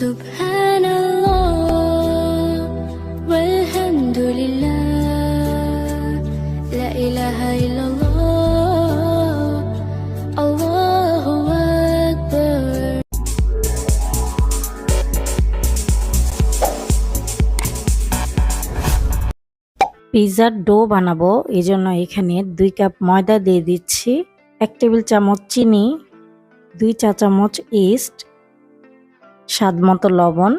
Subhanallah walhamdulillah la ilaha illallah Allahu akbar। পিৎজার dough বানাবো, এই জন্য এখানে 2 কাপ ময়দা দিয়ে দিচ্ছি, 1 টেবিল চামচ চিনি, 2 চা চামচ ইস্ট, স্বাদ মতো লবণ,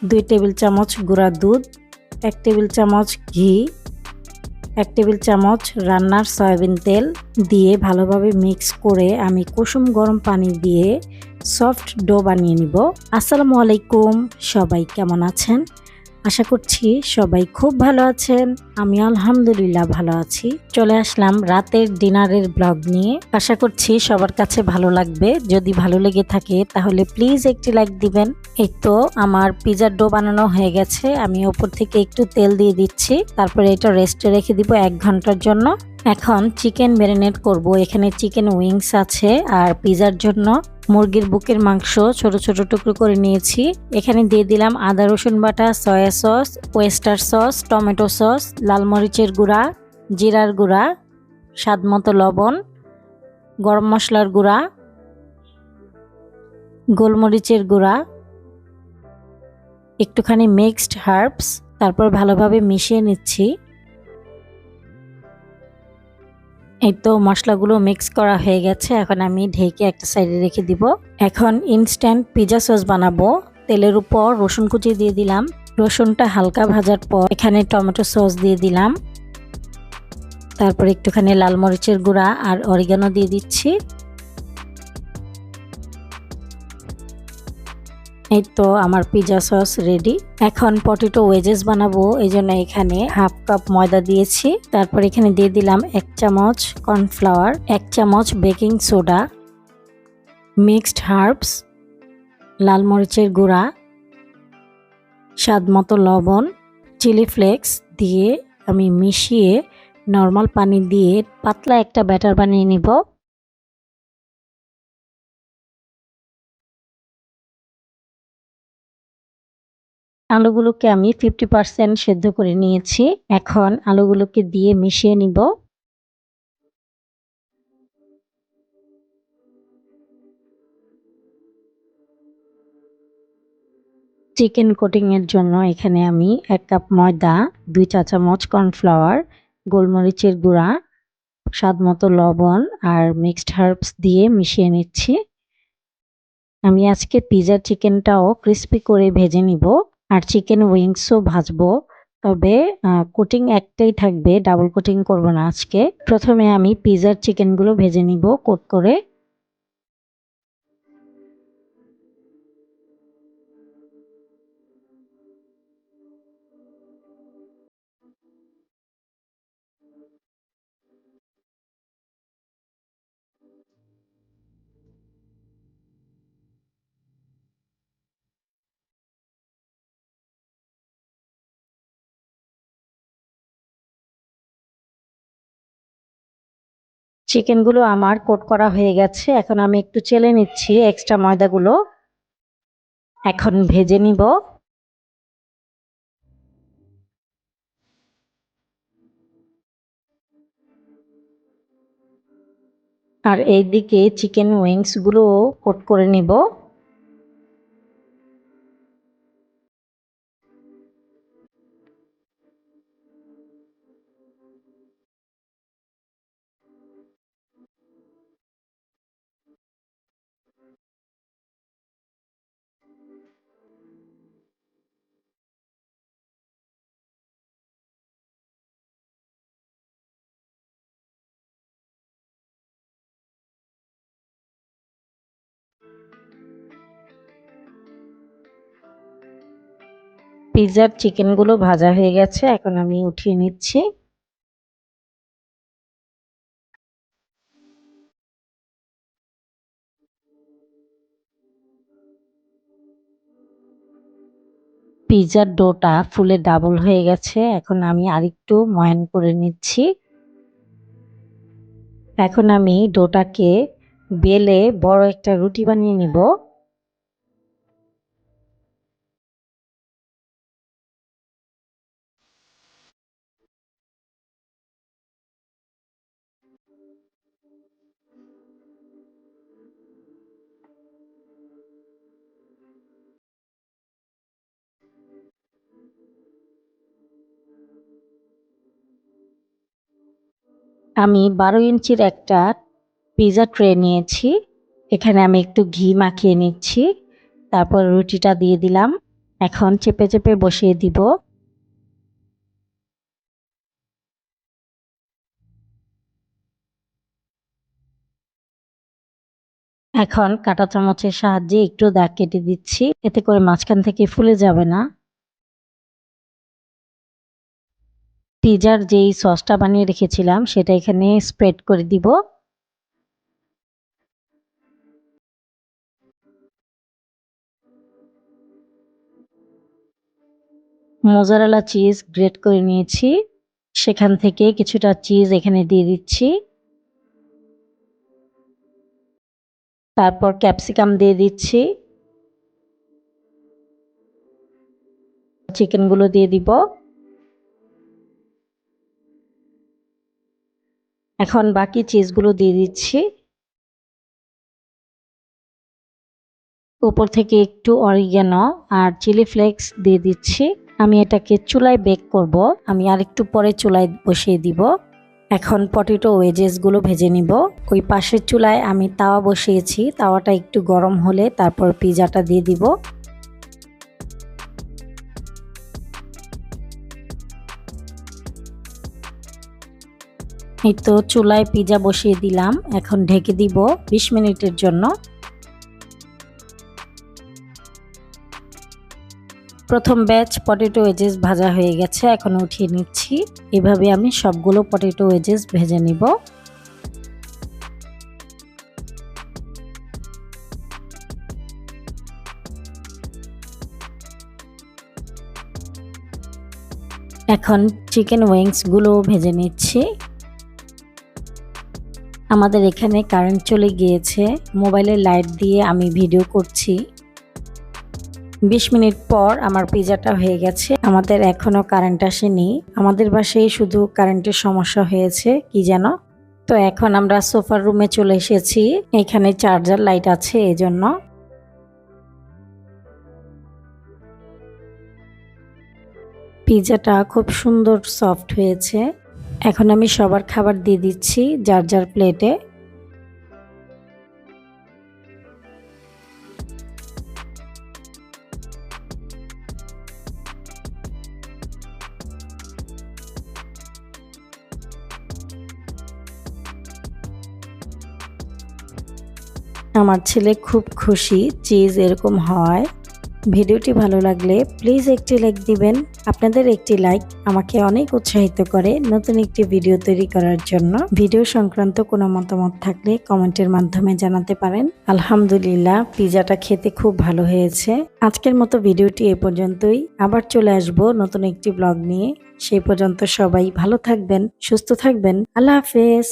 2 টেবিল চামচ গুঁড়া দুধ, 1 টেবিল চামচ ঘি, 1 টেবিল চামচ রান্নার সয়াবিন তেল দিয়ে ভালোভাবে মিক্স করে আমি কুসুম গরম পানি দিয়ে সফট ডো বানিয়ে নিব। আসসালামু আলাইকুম, সবাই কেমন আছেন? আশা করছি সবাই খুব ভালো আছেন। আমি আলহামদুলিল্লাহ ভালো আছি। চলে আসলাম রাতের ডিনারের ব্লগ নিয়ে। আশা করছি সবার কাছে ভালো লাগবে। যদি ভালো লেগে থাকে তাহলে প্লিজ একটি লাইক দিবেন। এই তো আমার পিৎজার ডো বানানো হয়ে গেছে। আমি উপর থেকে একটু তেল দিয়ে দিচ্ছি, তারপরে এটা রেস্টে রেখে দিব 1 ঘন্টার জন্য। এখন চিকেন ম্যারিনেট করব। এখানে চিকেন উইংস আছে আর পিৎজার জন্য মুরগির বুকের মাংস ছোট ছোট টুকরো করে নিয়েছি। এখানে দিয়ে দিলাম আদা রসুন বাটা, soya sauce, oyster sauce, tomato sauce, লাল মরিচের গুঁড়া, জিরার গুঁড়া, স্বাদ মতো লবণ, গরম মশলার গুঁড়া, গোলমরিচের গুঁড়া, একটুখানি মিক্সড হার্বস, তারপর ভালোভাবে মিশিয়ে নিচ্ছি। এই তো মশলাগুলো মিক্স করা হয়ে গেছে। এখন আমি ঢেকে একটা সাইডে রেখে দিব। এখন ইনস্ট্যান্ট পিৎজা সস বানাবো। তেলের উপর রসুন কুচি দিয়ে দিলাম। রসুনটা হালকা ভাজার পর এখানে টমেটো সস দিয়ে দিলাম, তারপর একটুখানি লাল মরিচের গুঁড়া আর অরিগানো দিয়ে দিচ্ছি। এই তো আমার পিৎজা সস রেডি। এখন পটেটো ওয়েজেস বানাবো, এই জন্য এখানে হাফ কাপ ময়দা দিয়েছি। তারপর এখানে দিয়ে দিলাম 1 চামচ কর্নফ্লাওয়ার, 1 চামচ বেকিং সোডা, মিক্সড হার্বস, লাল মরিচের গুঁড়া, স্বাদ মতো লবণ, চিলি ফ্লেক্স দিয়ে আমি মিশিয়ে নর্মাল পানি দিয়ে পাতলা একটা ব্যাটার বানিয়ে নিব। আলুগুলোকে আমি 50% সেদ্ধ করে নিয়েছি। এখন আলুগুলোকে দিয়ে মিশিয়ে নিব। চিকেন কোটিং এর জন্য এখানে আমি 1 কাপ ময়দা, 2 চা চামচ কর্নফ্লাওয়ার, গোলমরিচের গুঁড়া, স্বাদ মতো লবণ আর মিক্সড হার্বস দিয়ে মিশিয়ে নিচ্ছি। আমি আজকে পিৎজার চিকেনটাও ক্রিস্পি করে ভেজে নিব আর চিকেন উইংসও ভাজবো, তবে কোটিং একটাই থাকবে, ডাবল কোটিং করব না আজকে। প্রথমে আমি পিৎজার চিকেনগুলো ভেজে নিব কোট করে। চিকেনগুলো আমার কোট করা হয়ে গেছে। এখন আমি একটু চেলে নিচ্ছি এক্সট্রা ময়দাগুলো। এখন ভেজে নিব। আর এইদিকে চিকেন উইংসগুলো কোট করে নিব। পিৎজার চিকেনগুলো ভাজা হয়ে গেছে, এখন আমি উঠিয়ে নিচ্ছি। পিৎজার ডোটা ফুলে ডাবল হয়ে গেছে। এখন আমি আরেকটু ময়ান করে নিচ্ছি। এখন আমি ডোটাকে বেলে বড় একটা রুটি বানিয়ে নিব। আমি 12 ইঞ্চির একটা পিৎজা ট্রে নিয়েছি। এখানে আমি একটু ঘি মাখিয়ে নিচ্ছি। তারপর রুটিটা দিয়ে দিলাম। এখন চেপে চেপে বসিয়ে দিব। এখন কাঁটা চামচের সাহায্যে একটু দাগ কেটে দিচ্ছি, এতে করে মাঝখান থেকে ফুলে যাবে না। পিৎজার যেই সসটা বানিয়ে রেখেছিলাম সেটা এখানে স্প্রেড করে দিব। মোজারেলা চিজ গ্রেট করে নিয়েছি, সেখান থেকে কিছুটা চিজ এখানে দিয়ে দিচ্ছি। তারপর ক্যাপসিকাম দিয়ে দিচ্ছি, চিকেনগুলো দিয়ে দিব। এখন বাকি চিজগুলো দিয়ে দিচ্ছি। উপর থেকে একটু অরিগানো আর চিলি ফ্লেক্স দিয়ে দিচ্ছি। আমি এটাকে চুলায় বেক করব। আমি আরেকটু পরে চুলায় বসিয়ে দিব। এখন পটেটো ওয়েজেসগুলো ভেজে নিব। ওই পাশের চুলায় আমি তাওয়া বসিয়েছি, তাওয়াটা একটু গরম হলে তারপর পিৎজাটা দিয়ে দিব। এই তো চুলায় পিৎজা বসিয়ে দিলাম, এখন ঢেকে দিব 20 মিনিটের জন্য। প্রথম ব্যাচ পটেটো ওয়েজেস ভাজা হয়ে গেছে, এখন উঠিয়ে নিচ্ছি। এভাবে আমি সবগুলো পটেটো ওয়েজেস ভেজে নিব। এখন চিকেন উইংসগুলো ভেজে নিচ্ছি। আমাদের এখানে কারেন্ট চলে গিয়েছে, মোবাইলের লাইট দিয়ে আমি ভিডিও করছি। 20 মিনিট পর আমার পিৎজাটা হয়ে গেছে। আমাদের এখনো কারেন্ট আসেনি, আমাদের বাসায় শুধু কারেন্টের সমস্যা হয়েছে কি যেন। তো এখন আমরা সোফার রুমে চলে এসেছি, এখানে চার্জার লাইট আছে এজন্য। পিৎজাটা খুব সুন্দর সফট হয়েছে। এখন আমি সবার খাবার দিয়ে দিচ্ছি যার যার প্লেটে। আমার ছেলে খুব খুশি চিজ এরকম হয়। ভিডিওটি ভালো লাগলে প্লিজ একটি লাইক দিবেন। আপনাদের একটি লাইক আমাকে অনেক উৎসাহিত করে নতুন একটি ভিডিও তৈরি করার জন্য। ভিডিও সংক্রান্ত কোনো মতামত থাকলে কমেন্টের মাধ্যমে জানাতে পারেন। আলহামদুলিল্লাহ, পিৎজাটা খেতে খুব ভালো হয়েছে। আজকের মতো ভিডিওটি এ পর্যন্তই। আবার চলে আসব নতুন একটি ব্লগ নিয়ে। সেই পর্যন্ত সবাই ভালো থাকবেন, সুস্থ থাকবেন। আল্লাহ হাফেজ।